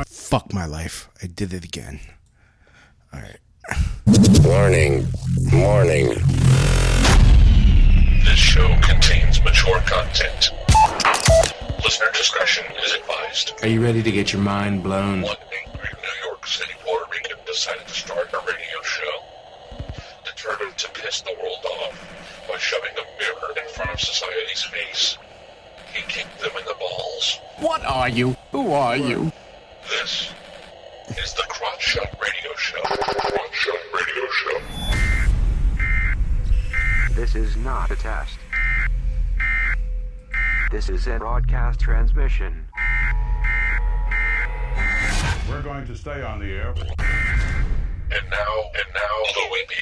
Fuck my life. I did it again. Alright. Warning. This show contains mature content. Listener discretion is advised. Are you ready to get your mind blown? One angry New York City Puerto Rican decided to start a radio show, determined to piss the world off by shoving a mirror in front of society's face. He kicked them in the balls. What are you? Who are you? This is the Crotch Shot Radio Show. Crotch Shot Radio Show. This is not a test. This is a broadcast transmission. We're going to stay on the air. And now, the Whippy.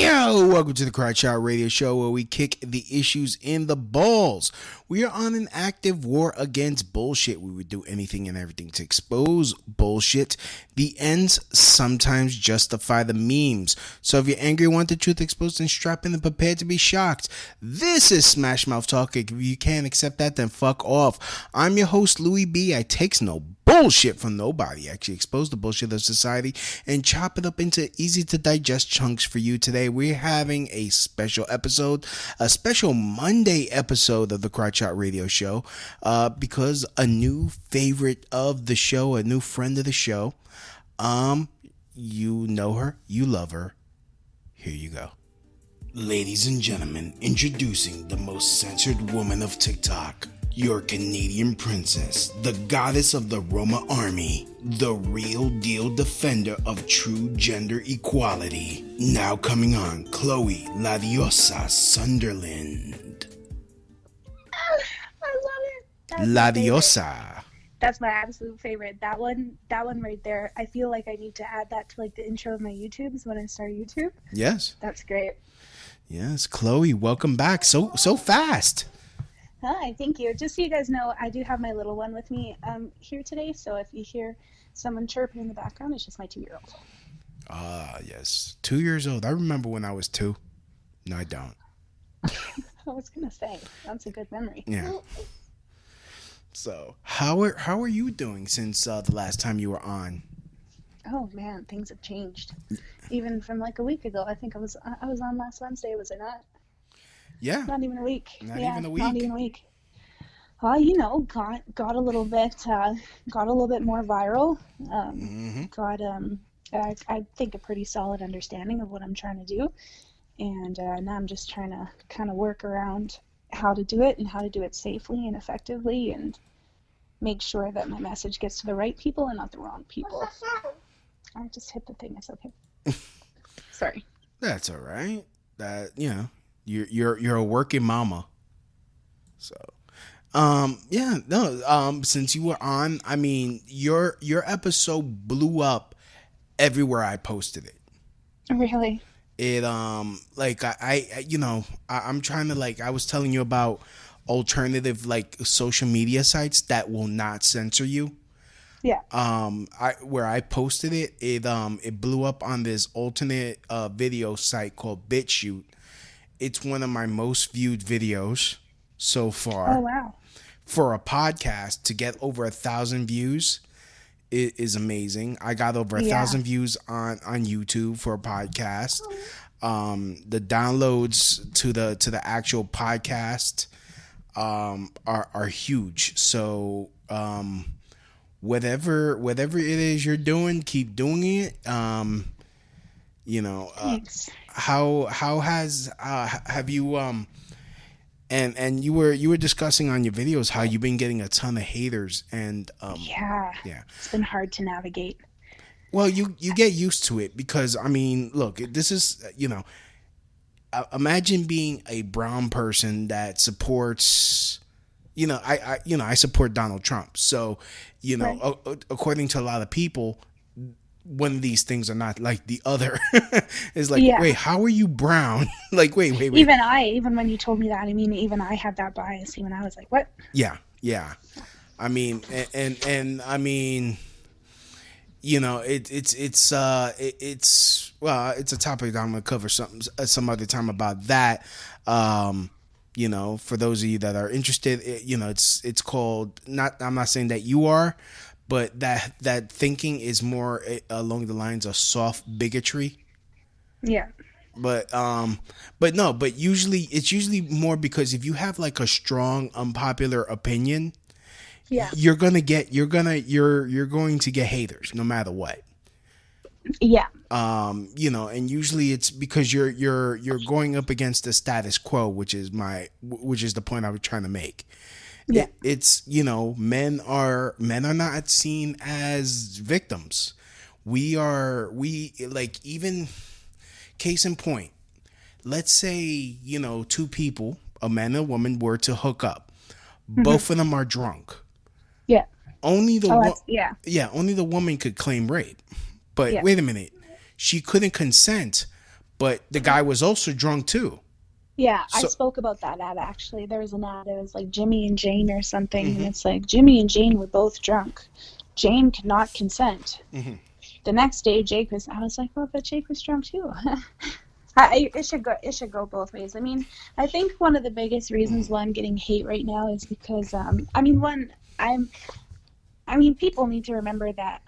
Yo, welcome to the Crotch Shot Radio Show, where we kick the issues in the balls. We are on an active war against bullshit. We would do anything and everything to expose bullshit. The ends sometimes justify the memes. So if you're angry and want the truth exposed, then strap in and prepare to be shocked. This is Smash Mouth Talk. If you can't accept that, then fuck off. I'm your host, Louis B. I takes no bullshit from nobody. Actually expose the bullshit of society and chop it up into easy to digest chunks for you. Today we're having a special episode, a special Monday episode of the Crotch Shot Radio Show, because a new favorite of the show, a new friend of the show, you know her, you love her. Here you go. Ladies and gentlemen, introducing the most censored woman of TikTok, your Canadian princess, the goddess of the Roma army, the real deal defender of true gender equality. Now coming on, Chloe La Diosa Sunderland. I love it. That's La my favorite. Diosa. That's my absolute favorite. That one right there. I feel like I need to add that to like the intro of my YouTubes when I start YouTube. Yes. That's great. Yes, Chloe, welcome back. So fast. Hi, thank you. Just so you guys know, I do have my little one with me here today, so if you hear someone chirping in the background, it's just my 2-year-old. Yes. 2 years old. I remember when I was 2. No, I don't. I was gonna say, that's a good memory. Yeah. So, how are you doing since the last time you were on? Oh man, things have changed. Even from like a week ago. I think I was on last Wednesday, was it not? Yeah. Not even a week. Not even a week. Not even a week. You know, got a little bit more viral. Got I think a pretty solid understanding of what I'm trying to do, and now I'm just trying to kind of work around how to do it and how to do it safely and effectively, and make sure that my message gets to the right people and not the wrong people. I just hit the thing. It's okay. Sorry. That's all right. That, you know, you're a working mama. So, since you were on, I mean, your episode blew up everywhere I posted it. Really? It like I'm trying to, like, I was telling you about alternative like social media sites that will not censor you. Yeah. Where I posted it, it blew up on this alternate video site called BitChute. It's one of my most viewed videos so far. Oh wow. For a podcast to get over 1,000 views, it is amazing. I got over 1,000 views on YouTube for a podcast. The downloads to the actual podcast are huge. So whatever it is you're doing, keep doing it. Thanks. How have you And you were discussing on your videos how you've been getting a ton of haters, and Yeah. yeah. It's been hard to navigate. Well, you get used to it because I mean, look, this is imagine being a brown person that supports, I support Donald Trump. So, Right. according to a lot of people, one of these things are not like the other. It's like, Yeah. wait, how are you brown? Like, wait. Even when you told me that, I mean, even I had that bias. Even I was like, what? Yeah. I mean, and I mean, it's well, it's a topic that I'm gonna cover some other time about that. For those of you that are interested, it's called, not, I'm not saying that you are, but that thinking is more along the lines of soft bigotry. Yeah. But usually it's usually more because if you have like a strong unpopular opinion, Yeah. you're going to get haters no matter what. Yeah. And usually it's because you're going up against the status quo, which is the point I was trying to make. Yeah. It's men are not seen as victims. We like, even case in point, let's say two people, a man and a woman, were to hook up. Both of them are drunk. Yeah. Only the only the woman could claim rape. But wait a minute, she couldn't consent, but the guy was also drunk too. Yeah, I spoke about that ad actually. There was an ad, it was like Jimmy and Jane or something, and it's like Jimmy and Jane were both drunk. Jane could not consent. The next day, I was like, well, but Jake was drunk too. It should go both ways. I mean, I think one of the biggest reasons why I'm getting hate right now is because, people need to remember that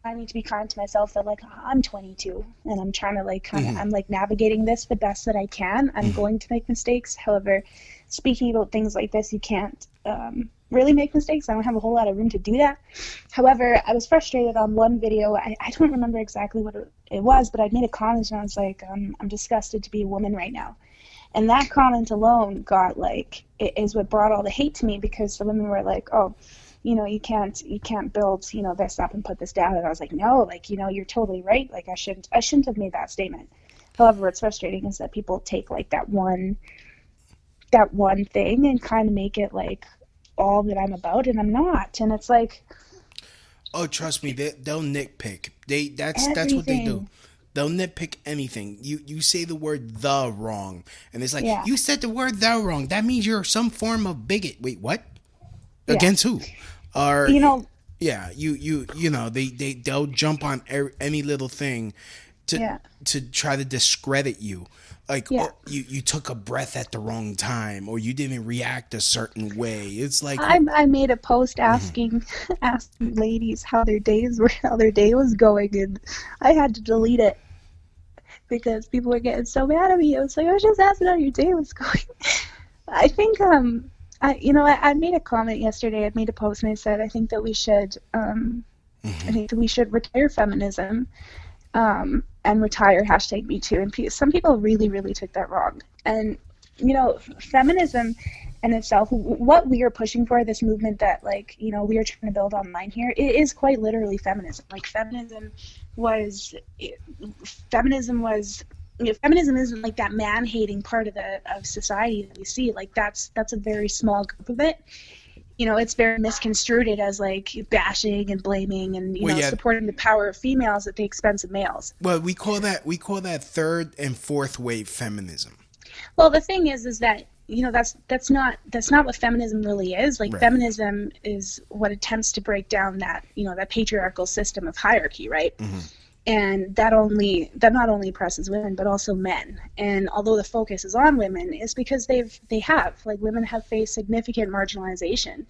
I need to be kind to myself, that like, I'm 22 and I'm trying to like I'm like navigating this the best that I can. I'm going to make mistakes. However, speaking about things like this, you can't really make mistakes. I don't have a whole lot of room to do that. However, I was frustrated on one video. I don't remember exactly what it was, but I made a comment and I was like, I'm disgusted to be a woman right now. And that comment alone got like, it is what brought all the hate to me, because the women were like, oh, you can't build, this up and put this down. And I was like, no, like, you're totally right. Like, I shouldn't have made that statement. However, what's frustrating is that people take like that one thing and kind of make it like all that I'm about, and I'm not. And it's like, oh, trust me, they'll nitpick. That's what they do. They'll nitpick anything. You say the word "the" wrong, and it's like, you said the word "the" wrong. That means you're some form of bigot. Wait, what? Against who? Or they'll jump on any little thing to try to discredit you. Like, oh, you took a breath at the wrong time, or you didn't react a certain way. It's like, I made a post asking ladies how their day was going, and I had to delete it because people were getting so mad at me. I was like, I was just asking how your day was going. I think I made a comment yesterday. I made a post and I said I think that we should retire feminism. And retire #MeToo. And some people really, really took that wrong. And, feminism in itself, what we are pushing for, this movement that, like, we are trying to build online here, it is quite literally feminism. Like, feminism isn't like that man-hating part of society that we see. Like, that's a very small group of it. It's very misconstrued as like bashing and blaming and supporting the power of females at the expense of males. Well, we call that third and fourth wave feminism. Well, the thing is that that's not what feminism really is. Like, feminism is what attempts to break down that that patriarchal system of hierarchy, right? And that not only oppresses women but also men. And although the focus is on women, it's because women have faced significant marginalization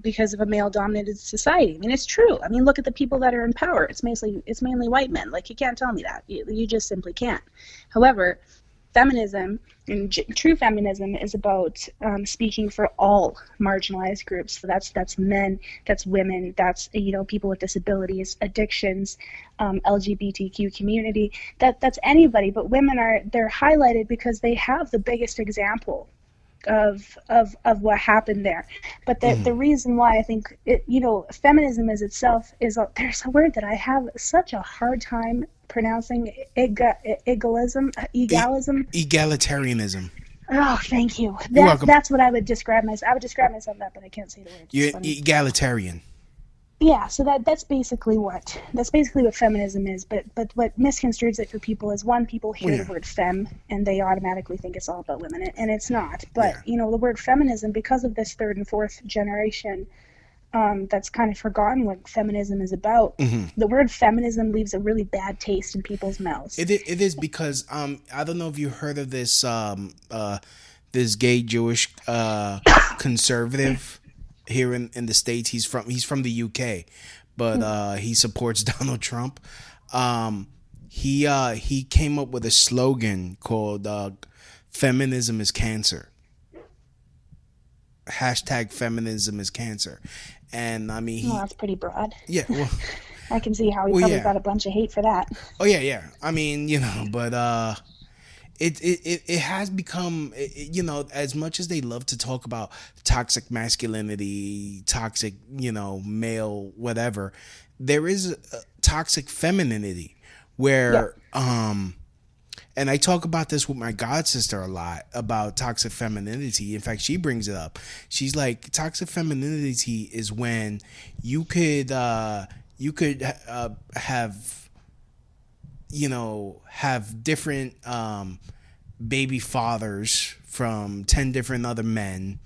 because of a male-dominated society. I mean, it's true. I mean, look at the people that are in power. It's mainly white men. Like, you can't tell me that. You just simply can't. However, feminism and true feminism is about speaking for all marginalized groups. So that's men, that's women, that's people with disabilities, addictions, LGBTQ community. That's anybody, but women they're highlighted because they have the biggest example of what happened there. But the reason why I think feminism is itself is there's a word that I have such a hard time pronouncing, egalism. Egalitarianism. Oh, thank you. You're welcome. That's what I would describe myself. I would describe myself that, but I can't say the word. You're egalitarian. Yeah, so that's basically what feminism is. But what misconstrues it for people is, one, people hear the word femme and they automatically think it's all about women, and it's not. But the word feminism, because of this third and fourth generation, that's kind of forgotten what feminism is about. The word feminism leaves a really bad taste in people's mouths. It is because I don't know if you heard of this this gay Jewish conservative here in the States. He's from the UK, but he supports Donald Trump. He came up with a slogan called "Feminism is cancer." Hashtag feminism is cancer. And I mean, that's pretty broad. Yeah, well, I can see how he probably got a bunch of hate for that. Oh yeah. I mean, but it has become, as much as they love to talk about toxic masculinity, toxic, male, whatever, there is a toxic femininity where, and I talk about this with my god sister a lot about toxic femininity. In fact, she brings it up. She's like, toxic femininity is when you could have different baby fathers from 10 different other men,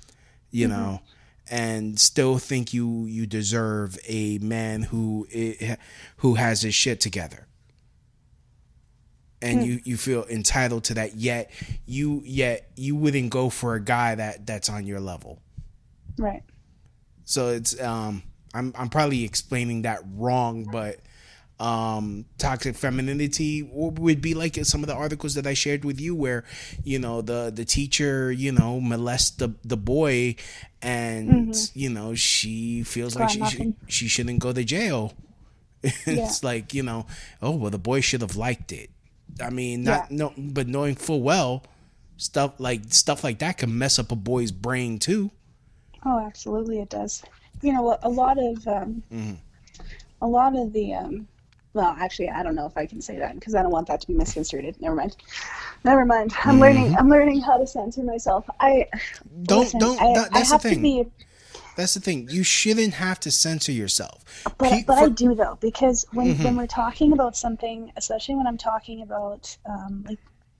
and still think you deserve a man who has his shit together. And you feel entitled to that, yet you wouldn't go for a guy that's on your level. Right. So it's I'm probably explaining that wrong, but toxic femininity would be like some of the articles that I shared with you, where the teacher molests the boy, and she feels like she shouldn't go to jail. It's like, oh well, the boy should have liked it. I mean, but knowing full well stuff like that can mess up a boy's brain too. Oh, absolutely, it does. A lot of the well, actually, I don't know if I can say that because I don't want that to be misconstrued. Never mind. I'm learning how to censor myself. That's the thing. That's the thing. You shouldn't have to censor yourself. But I do, though, because when we're talking about something, especially when I'm talking about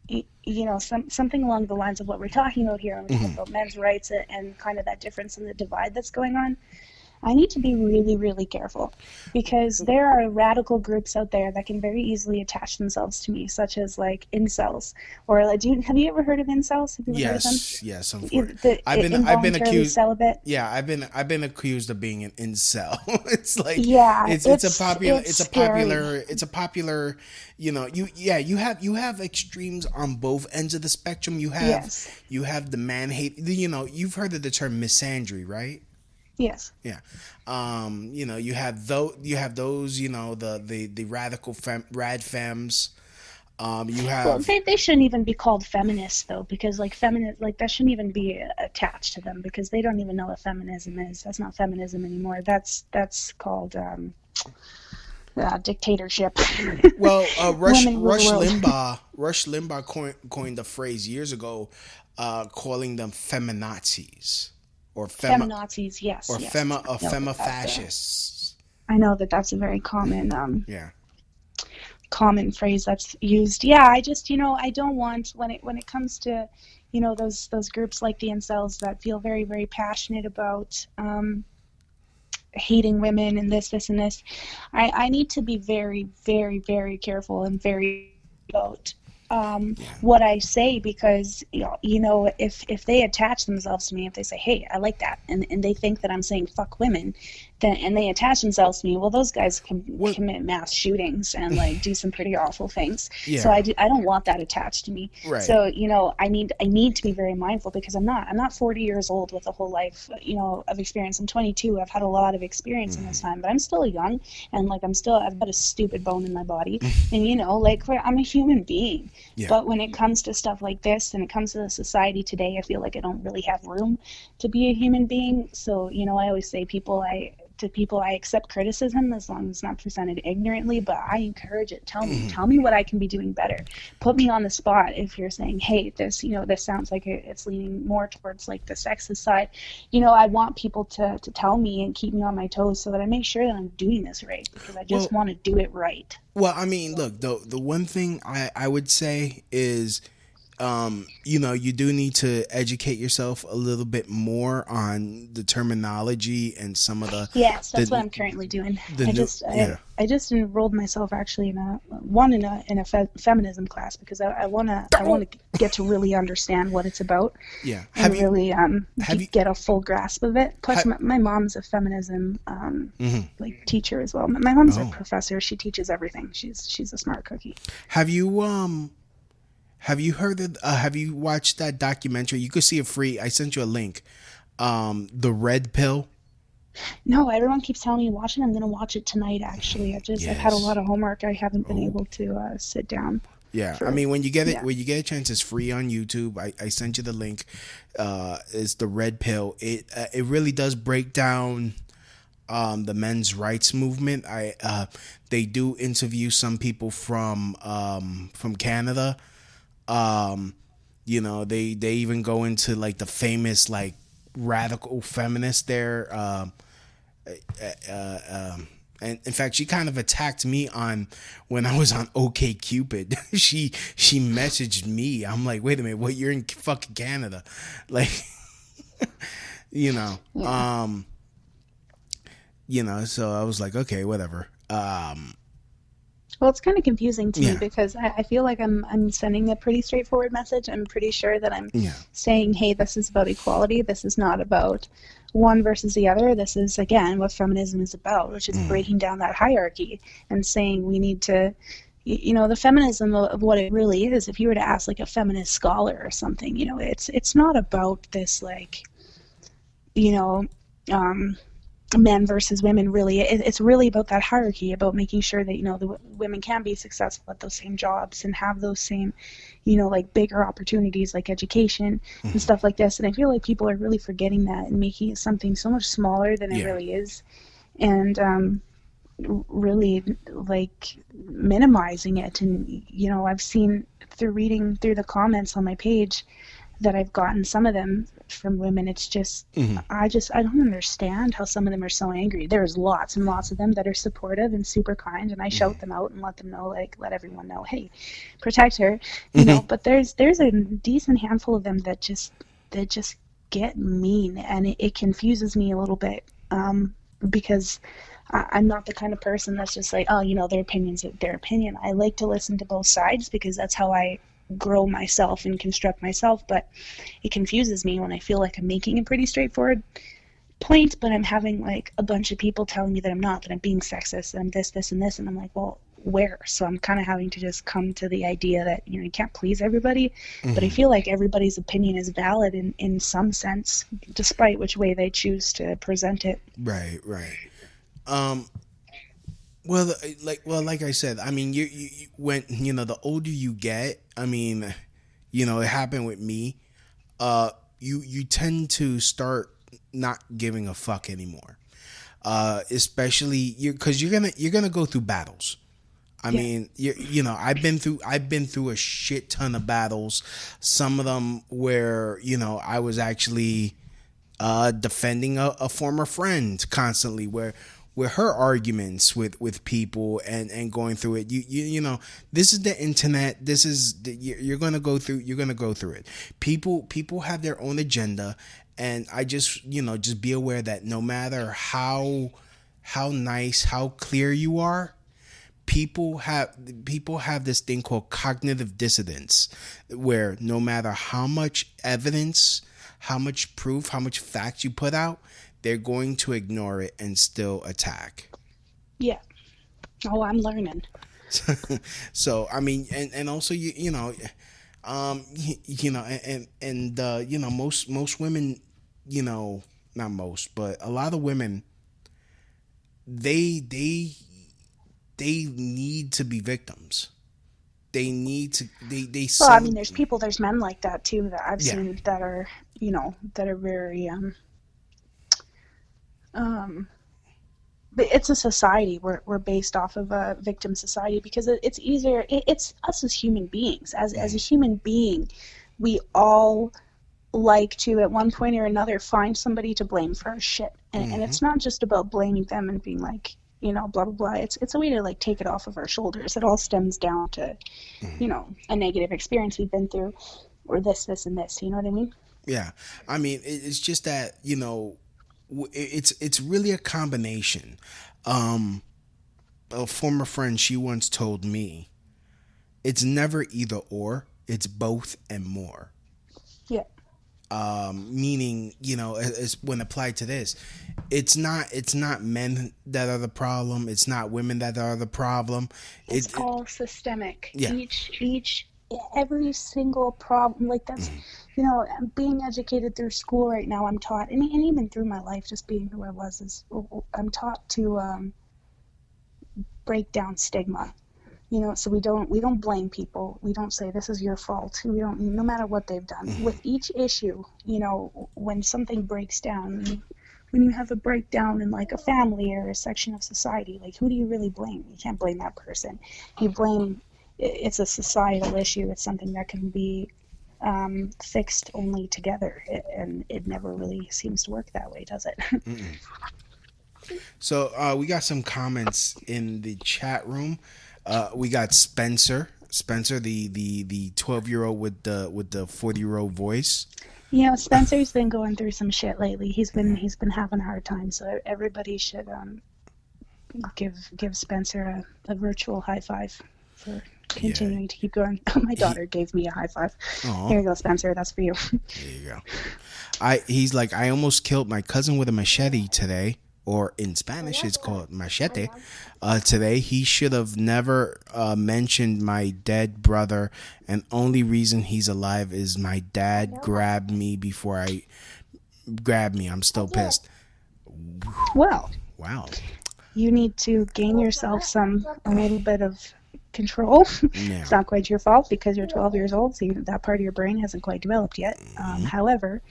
something along the lines of what we're talking about here, when we're talking about men's rights and kind of that difference in the divide that's going on, I need to be really, really careful, because there are radical groups out there that can very easily attach themselves to me, such as like incels, or have you ever heard of incels? Have you ever heard of them? Yes, I've been accused. Celibate. Yeah, I've been accused of being an incel. It's like, it's a popular. You have extremes on both ends of the spectrum. You have the man hate. You've heard of the term misandry, right? Yes. Yeah. You have those. The radical rad femmes. You have. Well, they shouldn't even be called feminists, though, because that shouldn't even be attached to them, because they don't even know what feminism is. That's not feminism anymore. That's called dictatorship. Well, Rush Limbaugh coined the phrase years ago, calling them feminazis. Or feminazis, yes. Or fema fascists. I know that's a very common common phrase that's used. Yeah, I just I don't want, when it comes to those groups like the incels that feel very, very passionate about hating women and this and this. I need to be very, very, very careful and very about what I say, because if they attach themselves to me, if they say, hey, I like that, and they think that I'm saying fuck women, then, and they attach themselves to me, well, those guys can commit mass shootings and like do some pretty awful things. Yeah. So I don't want that attached to me. Right. So I need to be very mindful, because I'm not 40 years old with a whole life of experience. I'm 22. I've had a lot of experience in this time, but I'm still young, and like I've got a stupid bone in my body, and like I'm a human being. Yeah. But when it comes to stuff like this, and it comes to the society today, I feel like I don't really have room to be a human being. So I always say to people, I accept criticism as long as it's not presented ignorantly, but I encourage it. Tell me what I can be doing better. Put me on the spot if you're saying, hey, this sounds like it's leaning more towards like the sexist side. I want people to tell me and keep me on my toes, so that I make sure that I'm doing this right, because I just want to do it right. Well, I mean, look, the one thing I would say is, you do need to educate yourself a little bit more on the terminology and some of the. Yes, that's what I'm currently doing. I just enrolled myself actually in a feminism class, because I want to get to really understand what it's about. Yeah. Get a full grasp of it. Plus, my mom's a feminism like teacher as well. My mom's a professor. She teaches everything. She's a smart cookie. Have you watched that documentary? You could see it free. I sent you a link. The Red Pill. No, everyone keeps telling me to watch it. I'm going to watch it tonight, actually. I've had a lot of homework. I haven't been able to sit down. Yeah, I mean, when you get it, when you get a chance, it's free on YouTube. I sent you the link. It's The Red Pill. It really does break down the men's rights movement. They do interview some people from Canada. They even go into like the famous like radical feminist there. And in fact, she kind of attacked me when I was on OkCupid. She messaged me. I'm like, wait a minute, what? You're in fucking Canada, like, So I was like, okay, whatever. Well, it's kind of confusing to me, because I feel like I'm sending a pretty straightforward message. I'm pretty sure that I'm saying, hey, this is about equality. This is not about one versus the other. This is, again, what feminism is about, which is breaking down that hierarchy and saying we need to, the feminism of what it really is. If you were to ask like a feminist scholar or something, it's not about this like, men versus women. Really, it's really about that hierarchy, about making sure that the women can be successful at those same jobs and have those same like bigger opportunities like education and stuff like this. And I feel like people are really forgetting that and making it something so much smaller than it really is, and really like minimizing it. And I've seen through reading through the comments on my page that I've gotten, some of them from women, it's just I don't understand how some of them are so angry. There's lots and lots of them that are supportive and super kind, and I shout them out and let them know, like, let everyone know, hey, protect her, but there's a decent handful of them that just get mean, and it confuses me a little bit, because I'm not the kind of person that's just like, their opinion's their opinion. I like to listen to both sides, because that's how I grow myself and construct myself. But it confuses me when I feel like I'm making a pretty straightforward point, but I'm having like a bunch of people telling me that I'm not, that I'm being sexist, that I'm this, and this, and I'm like, well, where? So I'm kind of having to just come to the idea that, you can't please everybody, but I feel like everybody's opinion is valid in some sense, despite which way they choose to present it. Right. Well, like I said, I mean, you when the older you get, I mean, it happened with me. You tend to start not giving a fuck anymore, especially because you're gonna go through battles. I mean, I've been through a shit ton of battles. Some of them where I was actually defending a former friend constantly, where her arguments with people and going through it. This is the internet. You're gonna go through it. People have their own agenda, and I just be aware that no matter how nice, how clear you are, people have this thing called cognitive dissonance, where no matter how much evidence, how much proof, how much facts you put out, they're going to ignore it and still attack. Yeah. Oh, I'm learning. So I mean, and also you know, most women, not most, but a lot of women, they need to be victims. They need to Well, I mean, there's men like that too that I've Yeah. seen that are, that are very but it's a society. We're based off of a victim society because it's easier. It's us as human beings. As a human being, we all like to, at one point or another, find somebody to blame for our shit. And it's not just about blaming them and being like, blah, blah, blah. It's a way to, like, take it off of our shoulders. It all stems down to, a negative experience we've been through, or this, and this. You know what I mean? Yeah. I mean, it's just that, it's really a combination. A former friend, she once told me, it's never either or, it's both and more. Yeah. Meaning, as when applied to this, it's not men that are the problem. It's not women that are the problem. It's all systemic. Yeah. Every single problem, like that's, being educated through school right now, I'm taught, and even through my life, just being who I was, I'm taught to break down stigma. So we don't blame people. We don't say this is your fault. No matter what they've done. With each issue, when something breaks down, when you have a breakdown in like a family or a section of society, like who do you really blame? You can't blame that person. You blame, it's a societal issue. It's something that can be fixed only together, and it never really seems to work that way, does it? So we got some comments in the chat room. We got Spencer, the 12-year-old with the 40-year-old voice. Spencer's been going through some shit lately. He's been having a hard time. So everybody should give Spencer a virtual high five for continuing to keep going. My daughter gave me a high five. Aww. Here you go, Spencer. That's for you. There you go. He's like, I almost killed my cousin with a machete today. Or in Spanish, it's called machete. Today, he should have never mentioned my dead brother, and only reason he's alive is my dad grabbed me before I grabbed me. I'm still pissed. Well, wow. You need to gain yourself a little bit of control. Yeah. It's not quite your fault because you're 12 years old, so that part of your brain hasn't quite developed yet. However,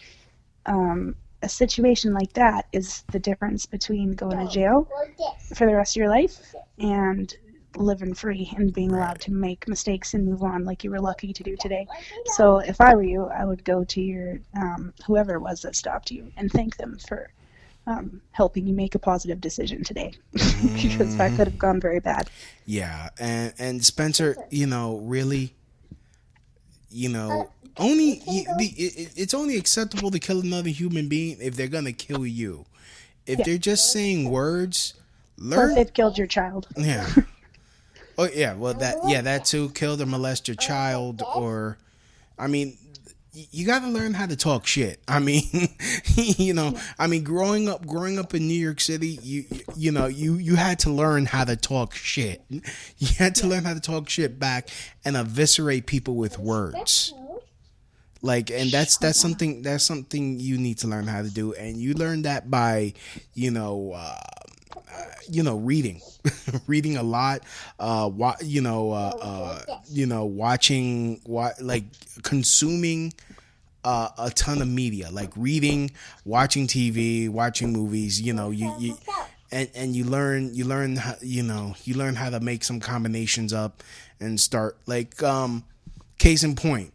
a situation like that is the difference between going to jail for the rest of your life and living free and being allowed to make mistakes and move on like you were lucky to do today. So if I were you, I would go to your whoever it was that stopped you and thank them for helping you make a positive decision today, because that could have gone very bad. Yeah, and Spencer, really, it's only acceptable to kill another human being if they're gonna kill you. If they're just saying words, Or if they've killed your child. Yeah. Oh yeah, well that too, killed or molest your child, or I mean, you got to learn how to talk shit. I mean, growing up in New York City, you had to learn how to talk shit. You had to learn how to talk shit back and eviscerate people with words. Like, and that's something you need to learn how to do, and you learn that by, reading a lot, consuming a ton of media, like reading, watching TV, watching movies. You learn how to make some combinations up and start, like, case in point,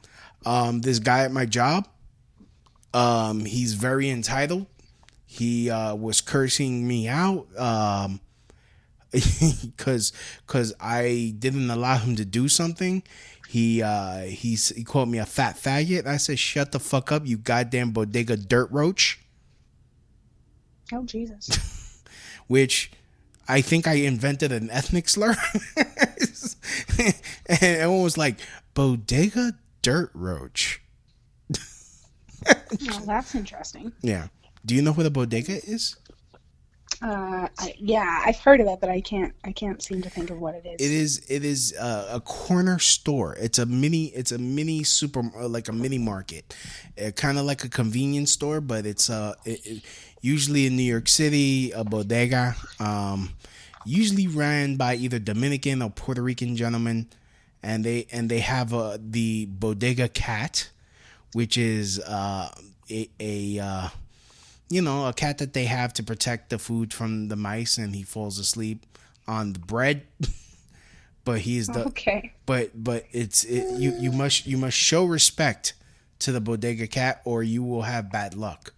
this guy at my job, he's very entitled. He was cursing me out because I didn't allow him to do something. He called me a fat faggot. I said, "Shut the fuck up, you goddamn bodega dirt roach." Oh Jesus! Which, I think I invented an ethnic slur. And everyone was like, bodega dirt roach. Oh, that's interesting. Yeah. Do you know what a bodega is? Yeah, I've heard of it, but I can't seem to think of what it is. It is a corner store. It's a mini super, like a mini market, kind of like a convenience store, but it's usually in New York City, a bodega, usually ran by either Dominican or Puerto Rican gentlemen, and they have the bodega cat, which is a cat that they have to protect the food from the mice, and he falls asleep on the bread. But he is the okay. But you must show respect to the bodega cat, or you will have bad luck.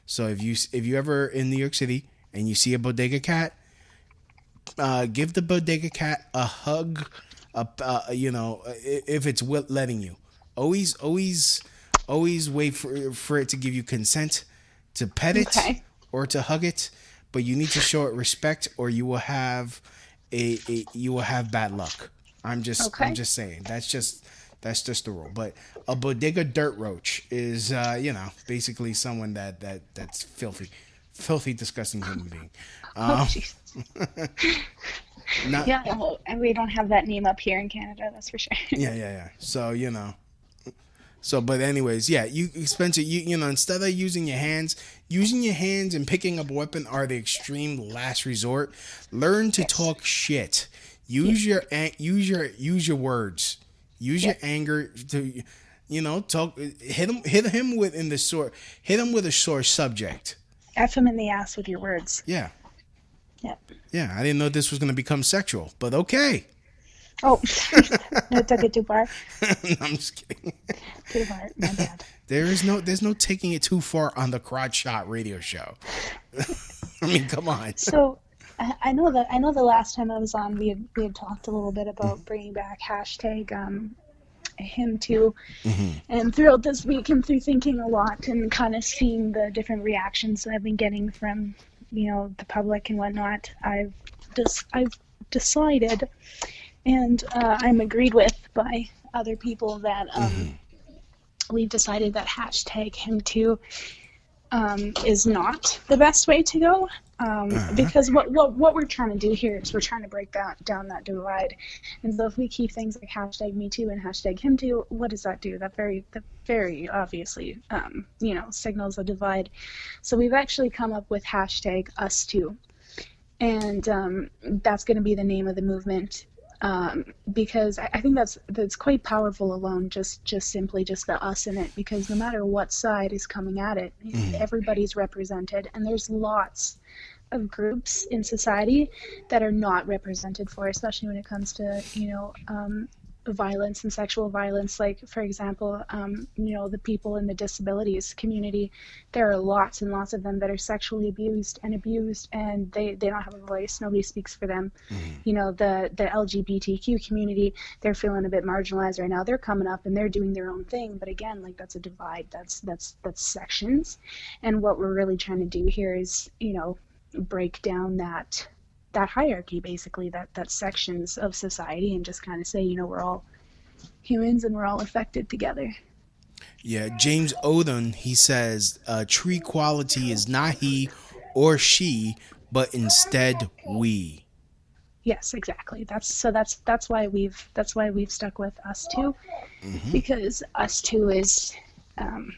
So if you ever in New York City and you see a bodega cat, give the bodega cat a hug. If it's letting you, always wait for it to give you consent to pet it or to hug it, but you need to show it respect, or you will have bad luck. I'm just saying that's just the rule. But a bodega dirt roach is basically someone that's filthy, disgusting human being. And we don't have that name up here in Canada, that's for sure. Yeah. So, but anyways, yeah, Spencer, instead of using your hands and picking up a weapon are the extreme last resort. Learn to talk shit. Use your words. Use your anger to, talk. Hit him with a sore subject. F him in the ass with your words. Yeah. Yeah. Yeah, I didn't know this was going to become sexual, but okay. Oh, no, took it too far. No, I'm just kidding. Too far, my bad. There's no taking it too far on the Crotch Shot radio show. I mean, come on. So, I know the last time I was on, we had talked a little bit about bringing back hashtag him too, and throughout this week and through thinking a lot and kind of seeing the different reactions that I've been getting from the public and whatnot, I've decided. And I'm agreed with by other people that we've decided that hashtag him too is not the best way to go. Because what we're trying to do here is we're trying to break down that divide. And so if we keep things like hashtag me too and hashtag him too, what does that do? That very obviously signals a divide. So we've actually come up with hashtag us too. And that's going to be the name of the movement. Because I think that's quite powerful alone, just simply the us in it, because no matter what side is coming at it, everybody's represented, and there's lots of groups in society that are not represented for, especially when it comes to violence and sexual violence. Like, for example, the people in the disabilities community, there are lots and lots of them that are sexually abused, and they don't have a voice. Nobody speaks for them. The LGBTQ community, they're feeling a bit marginalized right now. They're coming up and they're doing their own thing, but again, like, that's a divide. That's sections. And what we're really trying to do here is break down that hierarchy, basically, that sections of society, and just kind of say, we're all humans and we're all affected together. Yeah, James Oden, he says, true equality is not he or she, but instead we. Yes, exactly. That's why we've stuck with us too, because us too is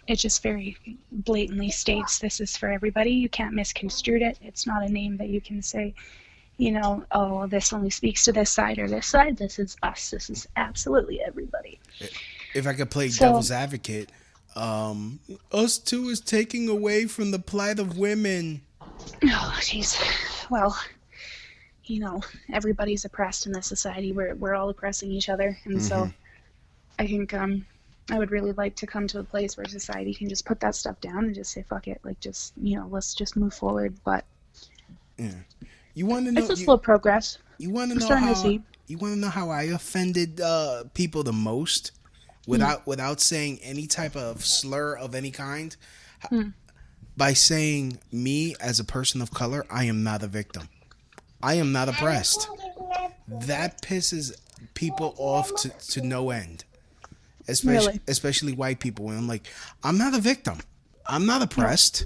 it just very blatantly states this is for everybody. You can't misconstrue it. It's not a name that you can say, oh, this only speaks to this side or this side. This is us. This is absolutely everybody. If I could play devil's advocate, us too is taking away from the plight of women. Oh, jeez. Well, everybody's oppressed in this society. We're all oppressing each other, and so I think I would really like to come to a place where society can just put that stuff down and just say fuck it, like, just let's just move forward. But yeah. You want to know? It's a slow progress. You want to know how I offended people the most, without saying any type of slur of any kind, by saying me as a person of color, I am not a victim. I am not oppressed. That pisses people off to no end. Especially white people. And I'm like, I'm not a victim. I'm not oppressed.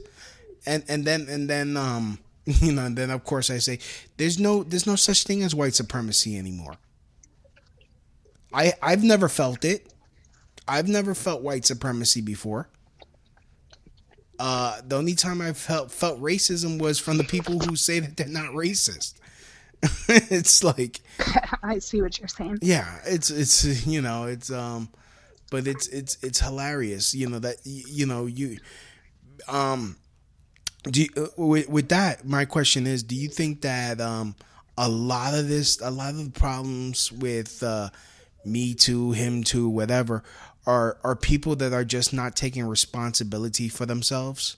And then and then of course I say there's no such thing as white supremacy anymore. I've never felt it. I've never felt white supremacy before. The only time I felt racism was from the people who say that they're not racist. It's like, I see what you're saying. yeah, it's but it's hilarious, that you do you, with that. My question is, do you think that a lot of the problems with Me Too, Him Too, whatever, are people that are just not taking responsibility for themselves?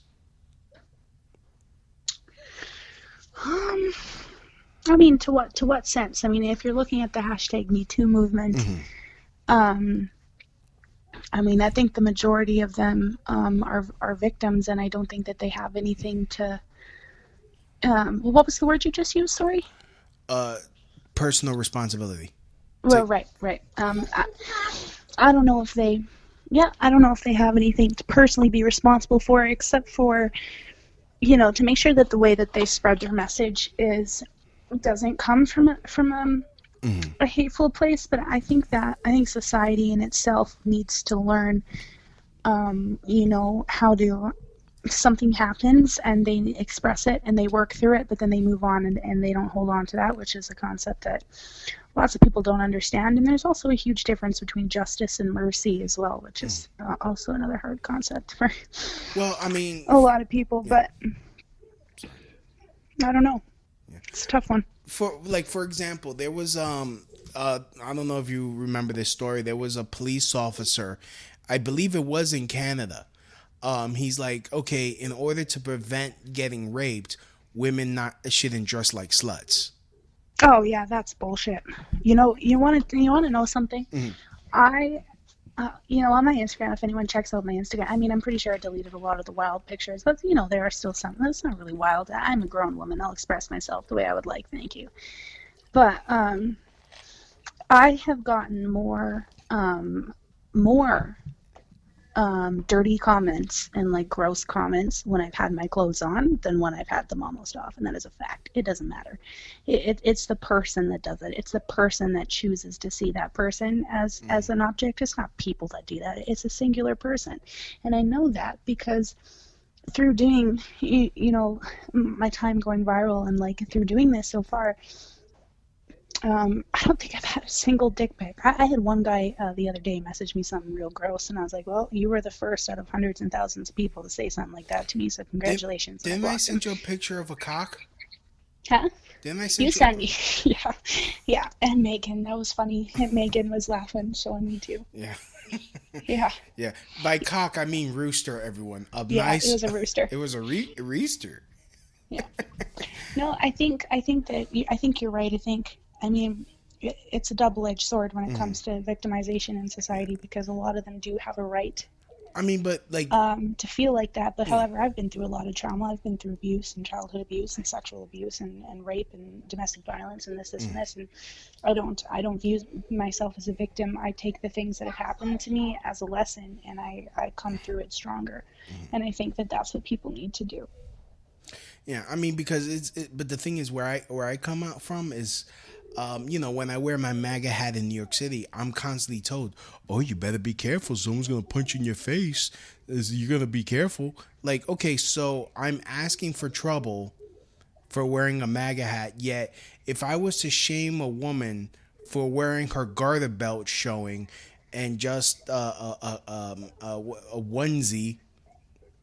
I mean, to what sense? I mean, if you're looking at the hashtag Me Too movement, I mean, I think the majority of them are victims, and I don't think that they have anything to. What was the word you just used? Sorry. Personal responsibility. Well, right. I don't know if they. Yeah, I don't know if they have anything to personally be responsible for, except for, to make sure that the way that they spread their message doesn't come from a hateful place. But I think society in itself needs to learn, how to. Something happens and they express it and they work through it, but then they move on and they don't hold on to that, which is a concept that lots of people don't understand. And there's also a huge difference between justice and mercy as well, which is also another hard concept for a lot of people. Yeah. But I don't know. Yeah. It's a tough one. For example, there was I don't know if you remember this story. There was a police officer, I believe it was in Canada. He's like, okay, in order to prevent getting raped, women shouldn't dress like sluts. Oh yeah, that's bullshit. You want to know something? Mm-hmm. I on my Instagram, if anyone checks out my Instagram, I mean, I'm pretty sure I deleted a lot of the wild pictures, but there are still some. That's not really wild. I'm a grown woman. I'll express myself the way I would like. Thank you. But I have gotten more dirty comments and like gross comments when I've had my clothes on than when I've had them almost off, and that is a fact. It doesn't matter. It's the person that does it. It's the person that chooses to see that person as an object. It's not people that do that. It's a singular person, and I know that because through doing my time going viral and like through doing this so far. I don't think I've had a single dick pic. I had one guy the other day message me something real gross, and I was like, well, you were the first out of hundreds and thousands of people to say something like that to me, so congratulations. Didn't I send you a picture of a cock? Huh? Didn't I send you sent me? Yeah, and Megan, that was funny. And Megan was laughing, showing me too. Yeah. Yeah. By cock, I mean rooster, everyone. It was a rooster. It was a rooster. Yeah. No, I think you're right. I mean, it's a double-edged sword when it comes to victimization in society, because a lot of them do have a right. I mean, but like to feel like that. But however, I've been through a lot of trauma. I've been through abuse and childhood abuse and sexual abuse and rape and domestic violence and this and this. And I don't view myself as a victim. I take the things that have happened to me as a lesson, and I come through it stronger. And I think that that's what people need to do. Yeah, I mean, because but the thing is, where I come out from is. When I wear my MAGA hat in New York City, I'm constantly told, oh, you better be careful. Someone's going to punch you in your face. You're going to be careful. Like, okay, so I'm asking for trouble for wearing a MAGA hat. Yet, if I was to shame a woman for wearing her garter belt showing and just a onesie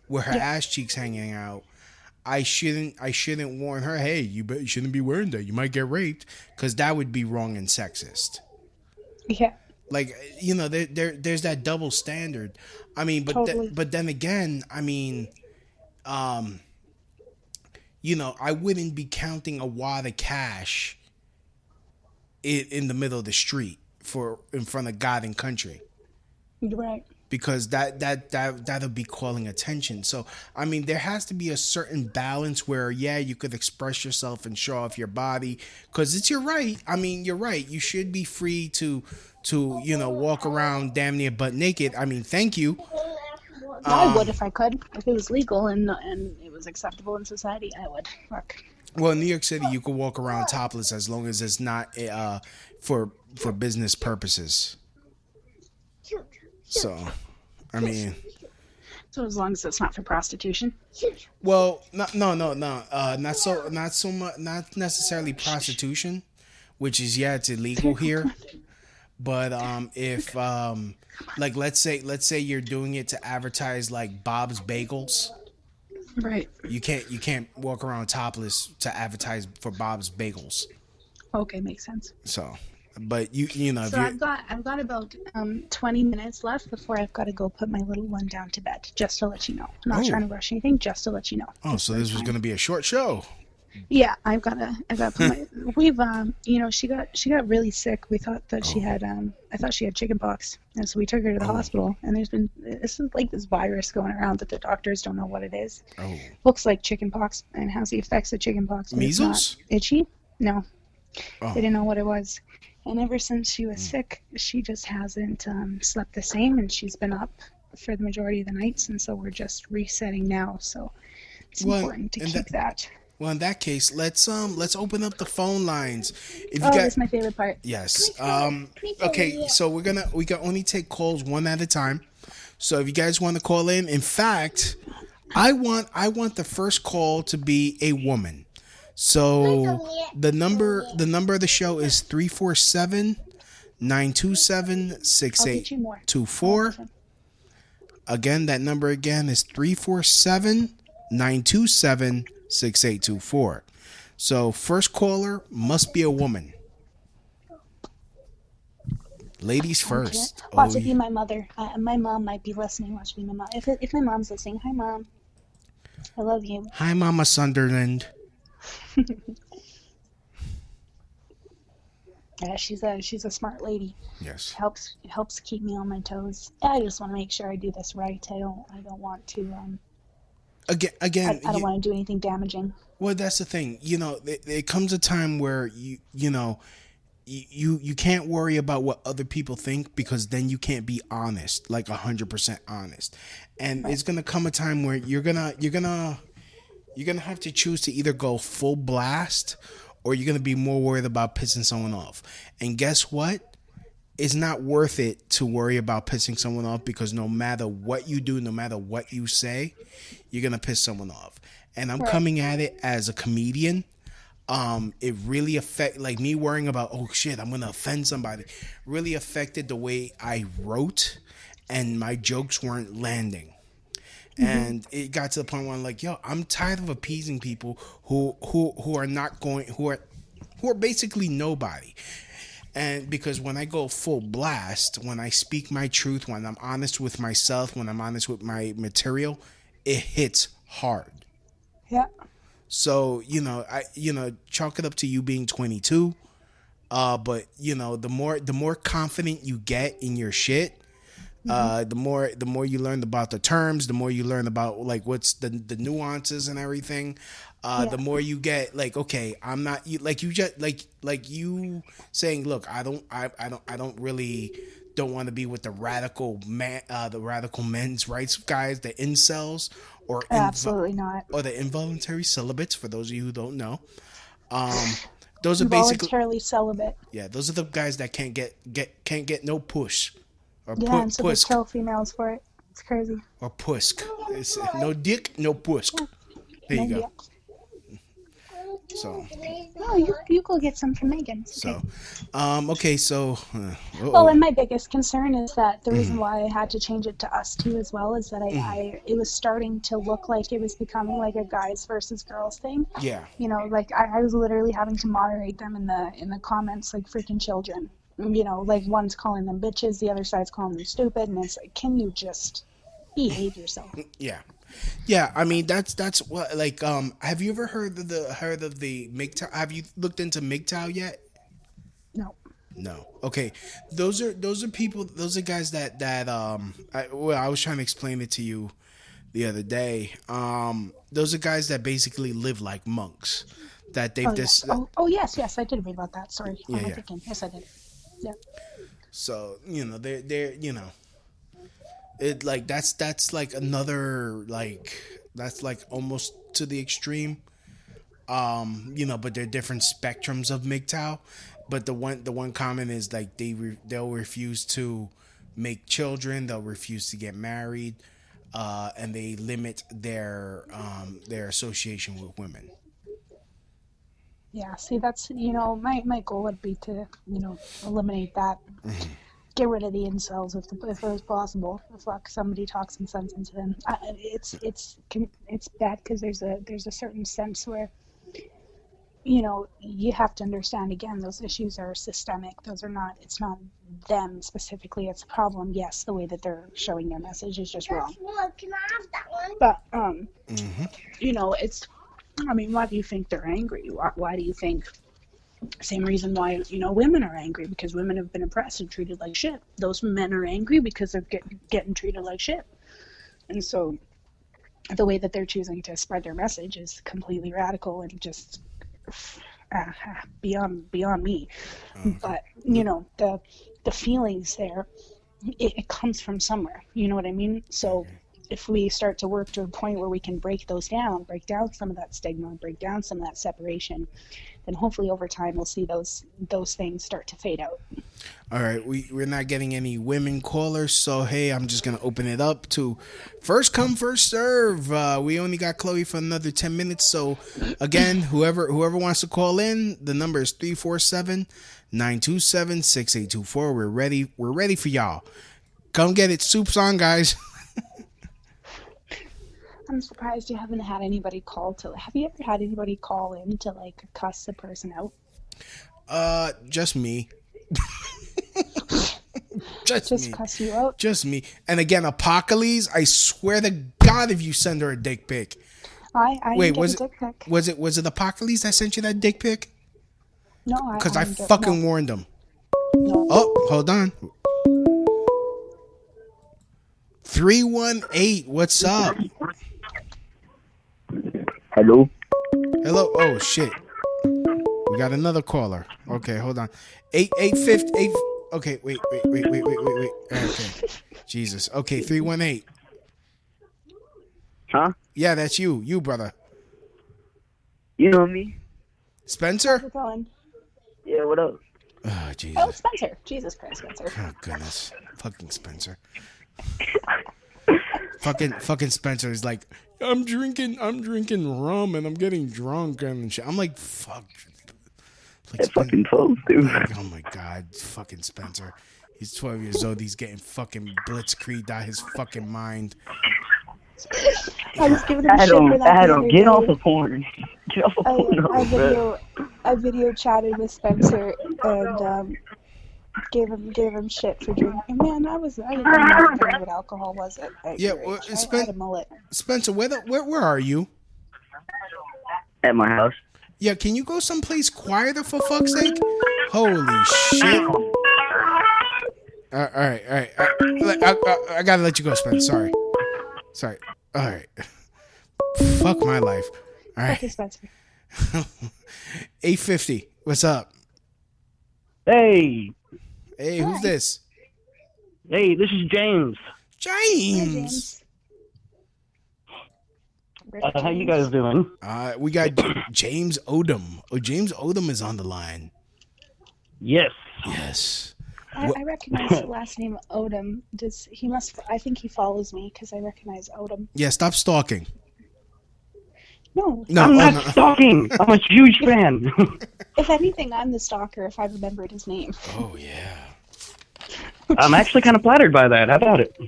with her ass cheeks hanging out, I shouldn't warn her, hey, you shouldn't be wearing that. You might get raped, because that would be wrong and sexist. Yeah. Like, there's that double standard. I mean, but totally. But then again, I mean, I wouldn't be counting a wad of cash in the middle of the street in front of God and country. Right. because that'll be calling attention. So I mean, there has to be a certain balance where you could express yourself and show off your body because it's your right. I mean, you're right. You should be free to walk around damn near butt naked. I mean, thank you. I would if I could. If it was legal and it was acceptable in society, I would. Fuck. Well, in New York City, you can walk around topless as long as it's not for business purposes. So, I mean. So as long as it's not for prostitution. Well, not so much, not necessarily prostitution, which is it's illegal here. But if like let's say you're doing it to advertise like Bob's Bagels. Right. You can't walk around topless to advertise for Bob's Bagels. Okay, makes sense. So, but you know. So I've got about 20 minutes left before I've got to go put my little one down to bed. Just to let you know, I'm not trying to rush anything. Just to let you know. Oh, so this was going to be a short show. Yeah, I've got to put my. We've she got really sick. We thought that she had I thought she had chicken pox, and so we took her to the hospital. And this is like this virus going around that the doctors don't know what it is. Oh, looks like chicken pox and has the effects of chicken pox. Measles? Itchy? No, oh. They didn't know what it was. And ever since she was sick, she just hasn't slept the same, and she's been up for the majority of the nights, and so we're just resetting now. So it's important to keep that. Well, in that case, let's open up the phone lines. That's my favorite part. Yes. Okay, so we can only take calls one at a time. So if you guys want to call in fact, I want the first call to be a woman. So the number of the show is 347-927-6824. Again, that number again is 347-927-6824. So first caller must be a woman. Ladies first. Watch it be my mother. My mom might be listening. Watch it be my mom. If my mom's listening, hi mom. I love you. Hi, Mama Sunderland. Yeah, she's a smart lady. Yes. Helps keep me on my toes. I just want to make sure I do this right. I don't want to Again, I don't want to do anything damaging. Well, that's the thing. It comes a time where you can't worry about what other people think, because then you can't be honest, like 100% honest. And it's gonna come a time where you're gonna have to choose to either go full blast, or you're gonna be more worried about pissing someone off. And guess what? It's not worth it to worry about pissing someone off, because no matter what you do, no matter what you say, you're going to piss someone off. And I'm coming at it as a comedian. It really like me worrying about, oh shit, I'm going to offend somebody, really affected the way I wrote, and my jokes weren't landing. Mm-hmm. And it got to the point where I'm like, yo, I'm tired of appeasing people who are basically nobody. And because when I go full blast, when I speak my truth, when I'm honest with myself, when I'm honest with my material, it hits hard. Yeah. So, chalk it up to you being 22. But the more confident you get in your shit, the more you learn about the terms, the more you learn about like what's the nuances and everything. The more you get, like, okay, I'm not like you just like you saying, look, I don't want to be with the radical men's rights guys, the incels, or absolutely not, or the involuntary celibates. For those of you who don't know, those are basically voluntarily celibate. Yeah, those are the guys that can't get no push. Or and so they kill females for it. It's crazy. Or pusk. It's no dick, no pusk. There you go. Dick. So. No, you go get some from Megan. So, okay. So. Well, and my biggest concern is that the reason why I had to change it to us too as well is that it was starting to look like it was becoming like a guys versus girls thing. Yeah. Like I was literally having to moderate them in the comments like freaking children. Like one's calling them bitches, the other side's calling them stupid, and it's like, can you just behave yourself? Yeah. Yeah, I mean that's what, like, have you ever heard of the MGTOW? Have you looked into MGTOW yet? No. No. Okay. Those are people. Those are guys that I was trying to explain it to you the other day. Those are guys that basically live like monks. That they've Yes. Yes, I did read about that. Sorry. Yeah, Am I yeah. thinking? Yes, I did. Yeah. So they're it like that's like another like that's like almost to the extreme. But they're different spectrums of MGTOW. But the one common is like they'll refuse to make children. They'll refuse to get married, and they limit their association with women. Yeah. See, that's my goal would be to eliminate that. Get rid of the incels if it was possible. If somebody talks some sense into them, it's bad because there's a certain sense where you have to understand again those issues are systemic. It's not them specifically. It's a problem. Yes, the way that they're showing their message is just wrong. Can I have that one? But it's. I mean, why do you think they're angry? Why do you think? Same reason why women are angry, because women have been oppressed and treated like shit. Those men are angry because they're getting treated like shit, and so the way that they're choosing to spread their message is completely radical and just beyond me. Okay. But the feelings there, it comes from somewhere. You know what I mean? So if we start to work to a point where we can break down some of that stigma, break down some of that separation, then hopefully over time we'll see those things start to fade out. All right, we're not getting any women callers, so hey, I'm just gonna open it up to first come, first serve. We only got Chloe for another 10 minutes, so again, whoever wants to call in, the number is 347-927-6824. We're ready for y'all. Come get it. Soup's on, guys. I'm surprised you haven't had anybody call to. Have you ever had anybody call in to like cuss the person out? Just me. just me. Cuss you out. Just me. And again, Apocalypse, I swear to God, if you send her a dick pic. Wait, was it dick pic. Was it Apocalypse that sent you that dick pic? No, because I fucking warned him. No. Oh, hold on. 318, what's up? Hello. Oh shit. We got another caller. Okay, hold on. 850. Okay, wait. Okay. Jesus. Okay, 318. Huh? Yeah, that's you, brother. You know me? Spencer? How's it going? Yeah, what up? Oh, Jesus. Oh, Spencer. Jesus Christ, Spencer. Oh, goodness. Fucking Spencer. Fucking Spencer is like, I'm drinking rum and I'm getting drunk and shit. I'm like, fuck. Like, fucking 12, dude. Like, oh my God, fucking Spencer. He's 12 years old. He's getting fucking blitzkrieged out his fucking mind. I was giving him shit for that. Adam, get off of porn. Get off of porn. I video chatted with Spencer and gave him shit for drinking. Man, I didn't know what alcohol was at yeah, well, I had a mullet. Spencer, where are you? At my house. Yeah, can you go someplace quieter for fuck's sake? Holy shit! All right. I gotta let you go, Spencer. Sorry. All right. Fuck my life. All right. Okay, Spencer. 850. What's up? Hey, who's this? Hey, this is James. James. How you guys doing? We got James Odom. Oh, James Odom is on the line. Yes. I recognize the last name Odom. I think he follows me because I recognize Odom. Yeah, stop stalking. No, I'm not stalking. I'm a huge fan. If anything, I'm the stalker if I remembered his name. Oh yeah. I'm actually kind of flattered by that. How about it?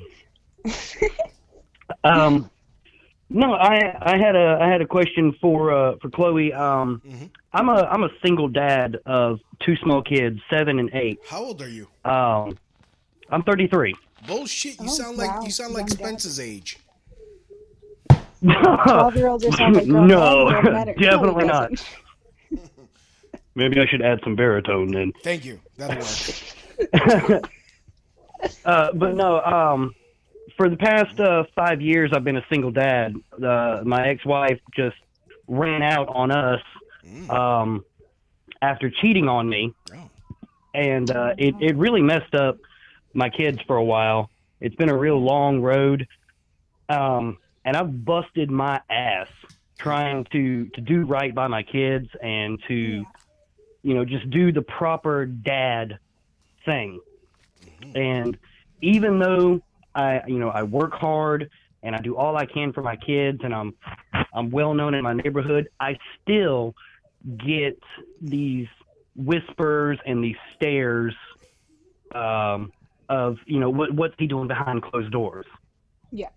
No, I had a question for Chloe. I'm a single dad of two small kids, 7 and 8. How old are you? I'm 33. Bullshit! You sound like Spencer's age. 12-year-olds are sound like no, definitely not. Maybe I should add some baritone then. Thank you. That'll work. But no, for the past 5 years, I've been a single dad. My ex-wife just ran out on us after cheating on me. Oh. And it really messed up my kids for a while. It's been a real long road. And I've busted my ass trying to do right by my kids and to, just do the proper dad thing. And even though I work hard and I do all I can for my kids and I'm well known in my neighborhood, I still get these whispers and these stares of what's he doing behind closed doors. Yeah.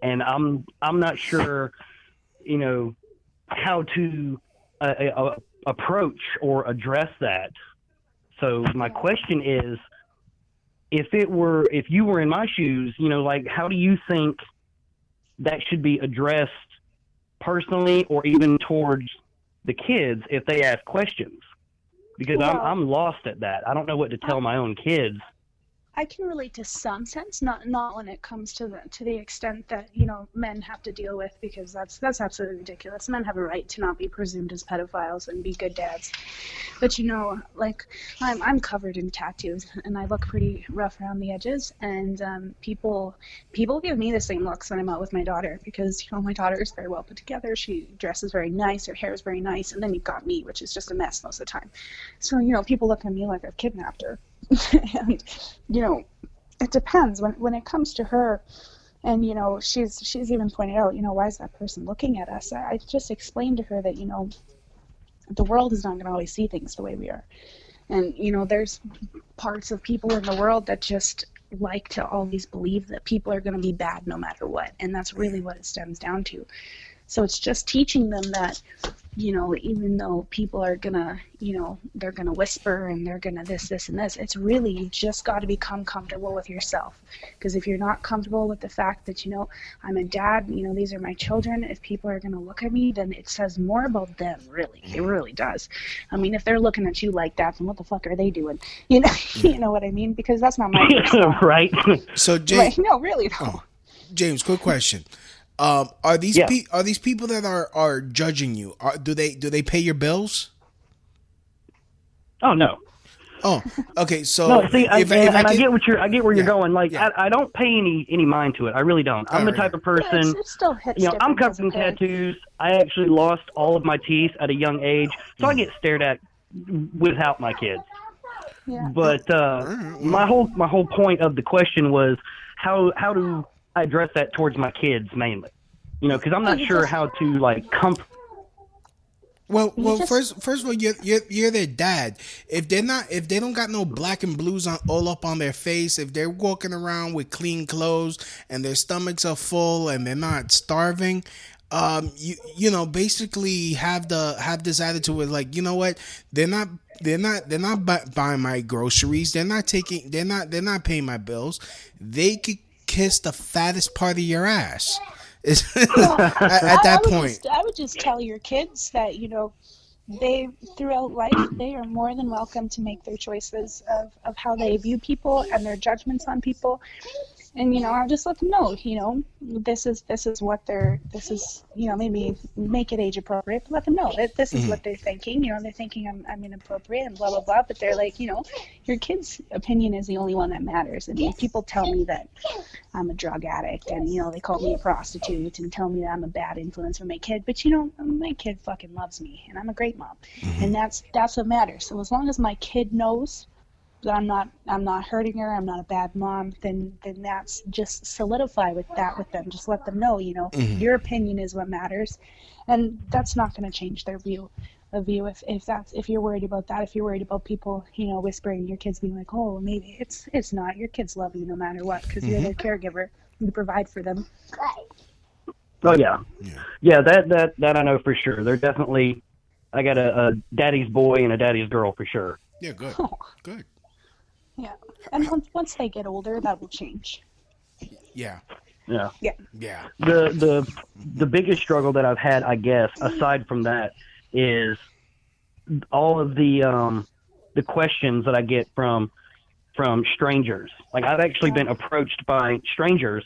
And I'm not sure how to approach or address that. So my question is, if you were in my shoes, how do you think that should be addressed personally or even towards the kids if they ask questions? Because I'm lost at that. I don't know what to tell my own kids. I can relate to some sense, not when it comes to the extent that men have to deal with, because that's absolutely ridiculous. Men have a right to not be presumed as pedophiles and be good dads. But I'm covered in tattoos and I look pretty rough around the edges, and people give me the same looks when I'm out with my daughter, because my daughter is very well put together. She dresses very nice, her hair is very nice, and then you've got me, which is just a mess most of the time. So people look at me like I've kidnapped her. And it depends when it comes to her, and she's even pointed out, why is that person looking at us? I just explained to her that the world is not going to always see things the way we are, and there's parts of people in the world that just like to always believe that people are going to be bad no matter what, and that's really what it stems down to. So it's just teaching them that even though people are gonna, they're gonna whisper and they're gonna this, and this, it's really, you just got to become comfortable with yourself. Because if you're not comfortable with the fact that, I'm a dad, these are my children, if people are gonna look at me, then it says more about them, really. It really does. I mean, if they're looking at you like that, then what the fuck are they doing? You know what I mean? Because that's not my right. So, James, no, really, no. Oh, James, quick question. Are these people that are judging you? Do they pay your bills? Oh no. Oh, okay. So no, see, I get where you're going. Like, yeah. I don't pay any mind to it. I really don't. I'm the type of person. It still hits I'm covered in tattoos. I actually lost all of my teeth at a young age, so I get stared at without my kids. Yeah. But my whole point of the question was how do I address that towards my kids mainly, because I'm not sure how to comfort. Well, first of all, you're their dad. If they don't got no black and blues all up on their face, if they're walking around with clean clothes and their stomachs are full and they're not starving, basically have this attitude with what, they're not buying my groceries, they're not paying my bills, they could kiss the fattest part of your ass. At that point, I would just tell your kids that they throughout life they are more than welcome to make their choices of how they view people and their judgments on people. And I'll just let them know, this is what this is, maybe make it age appropriate, but let them know that this is what they're thinking. They're thinking I'm inappropriate and blah blah blah, but they're like, your kid's opinion is the only one that matters. And if people tell me that I'm a drug addict and they call me a prostitute and tell me that I'm a bad influence for my kid, but my kid fucking loves me and I'm a great mom, and that's what matters. So as long as my kid knows that I'm not hurting her, I'm not a bad mom, then that's just solidify with them. Just let them know, your opinion is what matters, and that's not going to change their view of you. If you're worried about that, if you're worried about people, whispering, your kids being like, oh, maybe it's not. Your kids love you no matter what, because you're their caregiver. You provide for them. Oh yeah. That I know for sure. They're definitely. I got a daddy's boy and a daddy's girl for sure. Yeah, good, good. Yeah, and once they get older, that will change. Yeah. Yeah. Yeah. Yeah. The biggest struggle that I've had, I guess, aside from that, is all of the questions that I get from strangers. Like I've actually been approached by strangers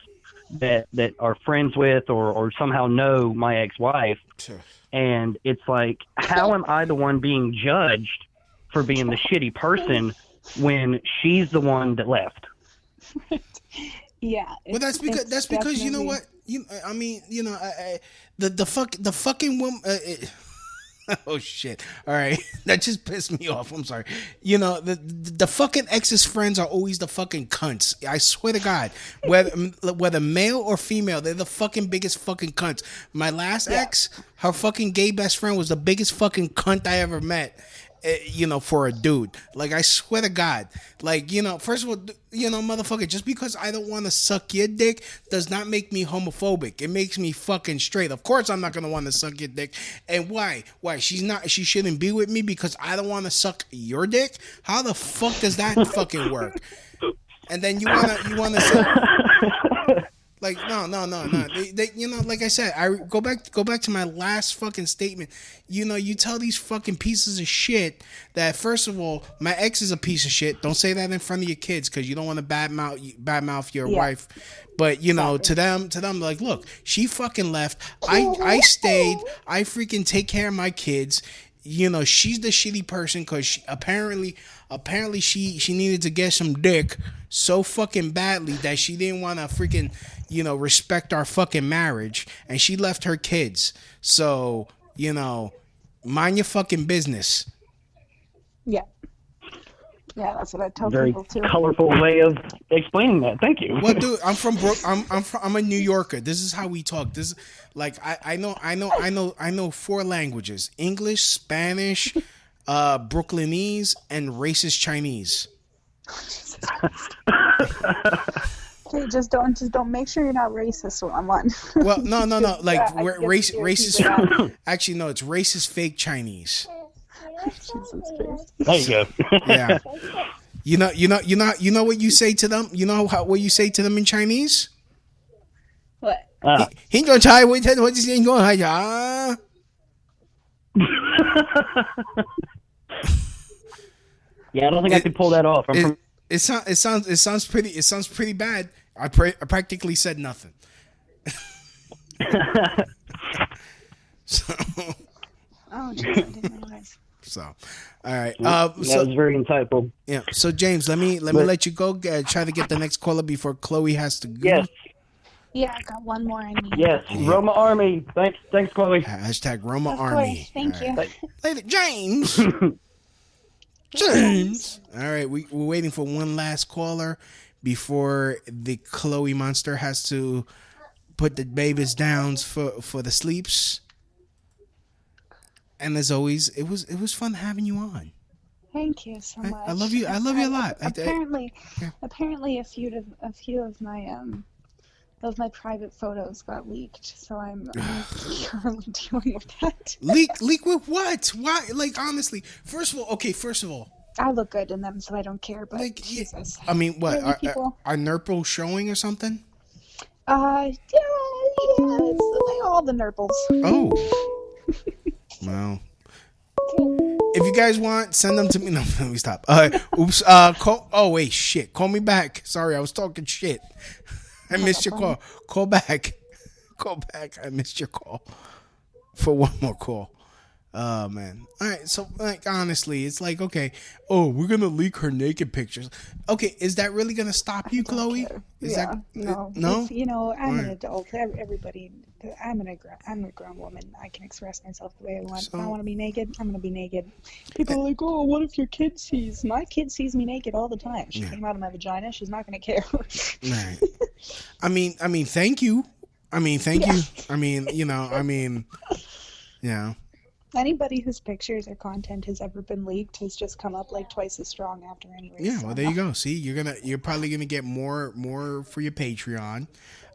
that are friends with or somehow know my ex-wife. Sure. And it's like, how am I the one being judged for being the shitty person when she's the one that left? Yeah. Well, that's because you know what? I mean, the fucking woman. Oh shit! All right, that just pissed me off. I'm sorry. The fucking ex's friends are always the fucking cunts. I swear to God, whether male or female, they're the fucking biggest fucking cunts. My last ex, her fucking gay best friend was the biggest fucking cunt I ever met. For a dude. Like, I swear to God. Like, first of all, motherfucker, just because I don't want to suck your dick does not make me homophobic. It makes me fucking straight. Of course I'm not going to want to suck your dick. And why? She shouldn't be with me because I don't want to suck your dick? How the fuck does that fucking work? And then you want to say... Like, no. They like I said, I go back to my last fucking statement. You tell these fucking pieces of shit that, first of all, my ex is a piece of shit. Don't say that in front of your kids because you don't want to badmouth your wife. But to them, like, look, she fucking left. I stayed. I freaking take care of my kids. She's the shitty person because apparently she needed to get some dick so fucking badly that she didn't want to freaking respect our fucking marriage, and she left her kids. So mind your fucking business. Yeah, that's what I tell Very people too. Colorful way of explaining that. Thank you. Well, dude, I'm a New Yorker. This is how we talk. This is like I know 4 languages: English, Spanish, Brooklynese, and racist Chinese. Okay, just don't make sure you're not racist one. Well, no. Like racist. Actually, no, it's racist fake Chinese. There you go. Yeah. You know what you say to them? You know what you say to them in Chinese? What? Yeah, I don't think I could pull that off. It sounds pretty bad. I practically said nothing. So. Oh, geez, I didn't realize. So, all right. That was very insightful. Yeah. So, James, let me let you go. Try to get the next caller before Chloe has to go. Yes. Yeah, I got one more. Yes, yeah. Roma Army. Thanks, Chloe. Hashtag Roma of Army. Course. Thank you. Right. Later, James. James. All right, we're waiting for one last caller before the Chloe monster has to put the babies down for the sleeps. And as always, it was fun having you on. Thank you so much. I love you. I love you a lot. Apparently, a few of my private photos got leaked, so I'm currently dealing with that. Leak with what? Why? Like, honestly, first of all, I look good in them, so I don't care. But like, Jesus, I mean, what are nurples showing or something? Yeah, it's like all the nurples. Oh, well. If you guys want, send them to me. No, let me stop. Oops. Wait, shit. Call me back. Sorry, I was talking shit. I missed your call. Call back. I missed your call for one more call. Oh, man. All right. So, like, honestly, it's like, okay. Oh, we're going to leak her naked pictures. Okay. Is that really going to stop you, Chloe? No. No? I'm an adult. Everybody, I'm a grown woman. I can express myself the way I want. If I want to be naked, I'm going to be naked. People are like, oh, what if your kid sees? My kid sees me naked all the time. She came out of my vagina. She's not going to care. Right. I mean, thank you. Thank you. Yeah. Anybody whose pictures or content has ever been leaked has just come up like twice as strong after anyway. Yeah, well, there you go. See, you're probably gonna get more for your Patreon.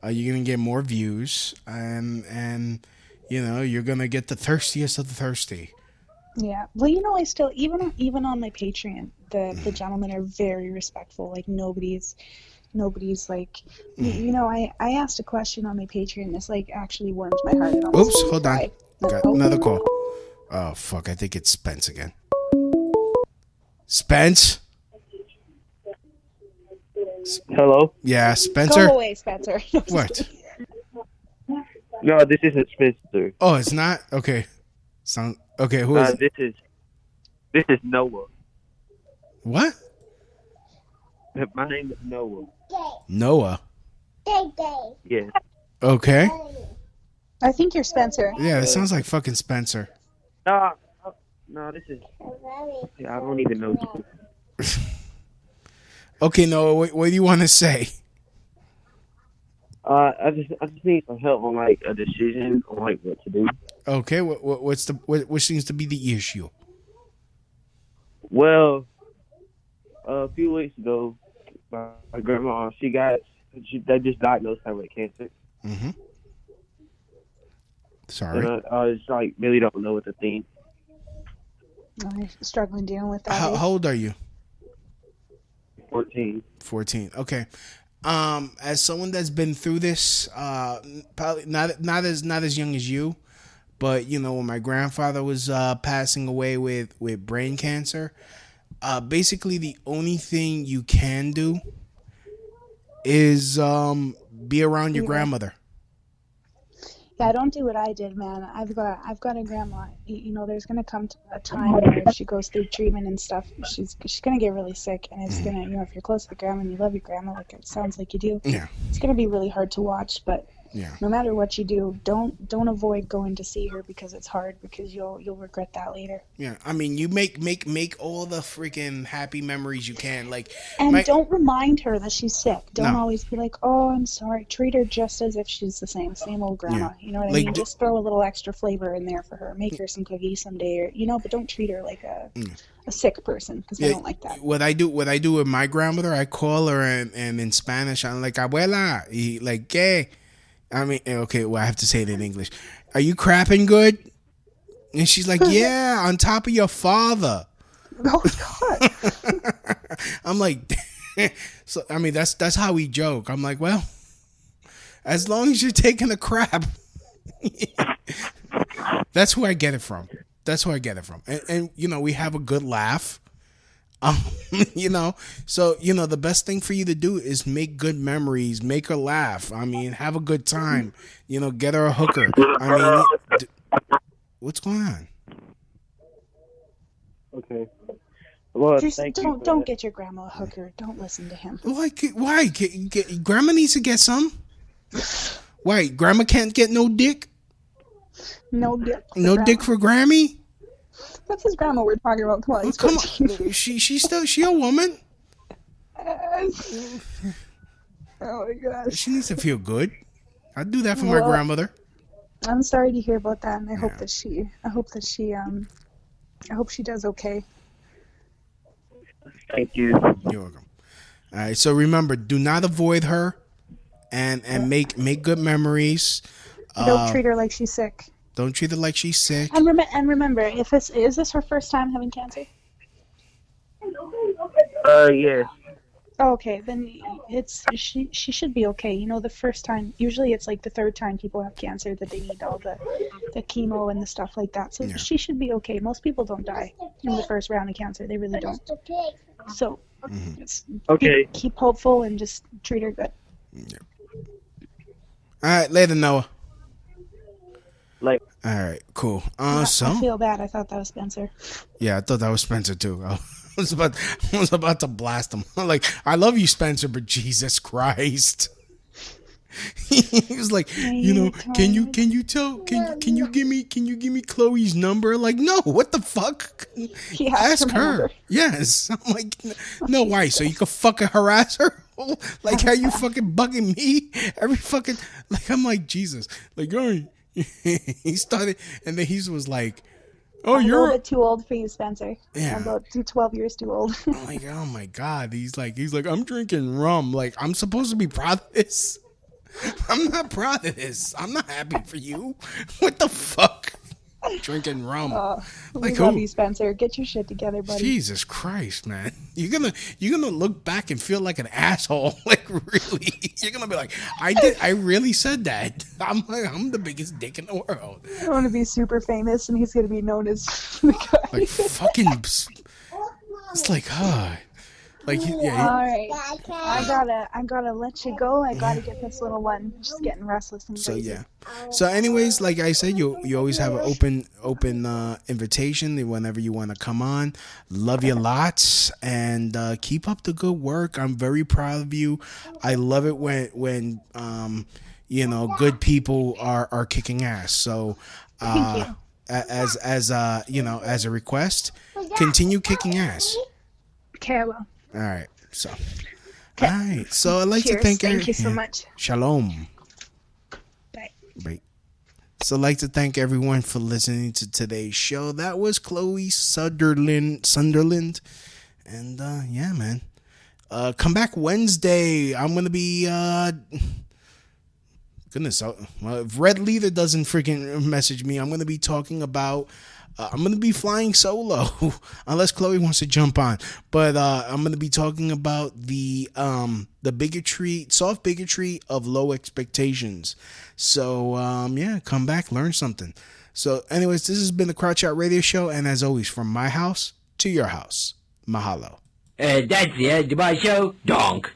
You're gonna get more views, and you're gonna get the thirstiest of the thirsty. Yeah. Well, I still even on my Patreon, the gentlemen are very respectful. Like nobody's like, I asked a question on my Patreon. This like actually warmed my heart. Oops, hold on. Got another call. Oh, fuck. I think it's Spence again. Spence? Hello? Yeah, Spencer? Go away, Spencer. What? No, this isn't Spencer. Oh, it's not? Okay. Okay, who is it? This is Noah. What? My name is Noah. Noah. Yes. Okay. I think you're Spencer. Yeah, that sounds like fucking Spencer. No, this is. I don't even know. Okay, Noah, what do you want to say? I just need some help on like a decision on like what to do. Okay, what seems to be the issue? Well, a few weeks ago, my grandma they just diagnosed her with cancer. Mm-hmm. Sorry. And I just like really don't know what to think. I'm struggling dealing with that. How old are you? 14. 14. Okay. As someone that's been through this, probably not as young as you, but you know, when my grandfather was passing away with brain cancer, basically the only thing you can do is be around your grandmother. Yeah, don't do what I did, man. I've got a grandma. You know, there's gonna come a time where if she goes through treatment and stuff, she's gonna get really sick, and it's gonna, you know, if you're close to the grandma and you love your grandma, like it sounds like you do, yeah, it's gonna be really hard to watch. But yeah, no matter what you do, don't avoid going to see her because it's hard, because you'll regret that later. yeah. I mean, you make all the freaking happy memories you can, like, and don't remind her that she's sick. Don't No. always be like, "Oh, I'm sorry." Treat her just as if she's the same old grandma. Yeah. You know what I Like, mean? Just throw a little extra flavor in there for her. Make her some cookies someday, or you know, but don't treat her like a sick person, because I don't like that. What I do with my grandmother, I call her and in Spanish, I'm like, "Abuela," like, "¿Qué?" I mean, okay, well, I have to say it in English. Are you crapping good? And she's like, "Yeah, on top of your father." Oh God! I'm like, so I mean, that's how we joke. I'm like, well, as long as you're taking a crap, that's who I get it from. That's who I get it from. And you know, we have a good laugh. You know, so you know, the best thing for you to do is make good memories, make her laugh. I mean, have a good time. You know, get her a hooker. I mean, what's going on? Okay. Well, Just thank don't get your grandma a hooker. Don't listen to him. Like, why? Grandma needs to get some. Why? Grandma can't get no dick. No dick. No dick for Grammy. What's his grandma we're talking about? Come on, he's Come 14. on, she a woman. Oh my gosh. She needs to feel good. I'd do that for my grandmother. I'm sorry to hear about that, and I hope that she does okay. Thank you. You're welcome. All right, so remember, do not avoid her, and make good memories. Don't treat her like she's sick. Don't treat her like she's sick. And remember, is this her first time having cancer? Yeah. Oh, okay, then she should be okay. You know, the first time, usually it's like the third time people have cancer that they need all the chemo and the stuff like that. So she should be okay. Most people don't die in the first round of cancer. They really don't. So Okay. keep hopeful and just treat her good. Yeah. All right, later, Noah. Like. All right, cool. I So feel bad. I thought that was Spencer. yeah, I thought that was Spencer too. I was about to blast him. Like, I love you, Spencer, but Jesus Christ. He was like, you know, can you give me Chloe's number? Like, no, what the fuck? Ask her. Yes. I'm like, no, why? So you can fucking harass her? Like how you fucking bugging me every fucking, like, I'm like, Jesus. Like, oh, he started, and then he was like, oh, I'm you're a little bit too old for you, Spencer. Yeah. I'm about 12 years too old. I'm like, oh my God. He's like, I'm drinking rum. Like, I'm supposed to be proud of this. I'm not proud of this. I'm not happy for you. What the fuck? drinking rum. We love you, Spencer. Get your shit together, buddy. Jesus Christ, man. You're gonna look back and feel like an asshole. Like, really. You're gonna be like, I really said that. I'm the biggest dick in the world. I want to be super famous, and he's gonna be known as the guy. Like, fucking. It's like, like, yeah. All right, I gotta let you go. I gotta get this little one just getting restless and crazy. So yeah. So anyways, like I said, you always have an open invitation whenever you want to come on. Love you lots, and keep up the good work. I'm very proud of you. I love it when good people are kicking ass. So Thank you. as a request, continue kicking ass. Okay, I will. All right. So, all right. So I'd like Cheers. to thank Thank you so much. Shalom. Bye. So I'd like to thank everyone for listening to today's show. That was Chloe Sunderland. And yeah, man. Come back Wednesday. I'm gonna be goodness. If Red Leader doesn't freaking message me, I'm gonna be talking about. I'm going to be flying solo unless Chloe wants to jump on. But I'm going to be talking about the bigotry, soft bigotry of low expectations. So, yeah, come back, learn something. So, anyways, this has been the Crouch Out Radio Show. And as always, from my house to your house, mahalo. That's the end of my show. Donk.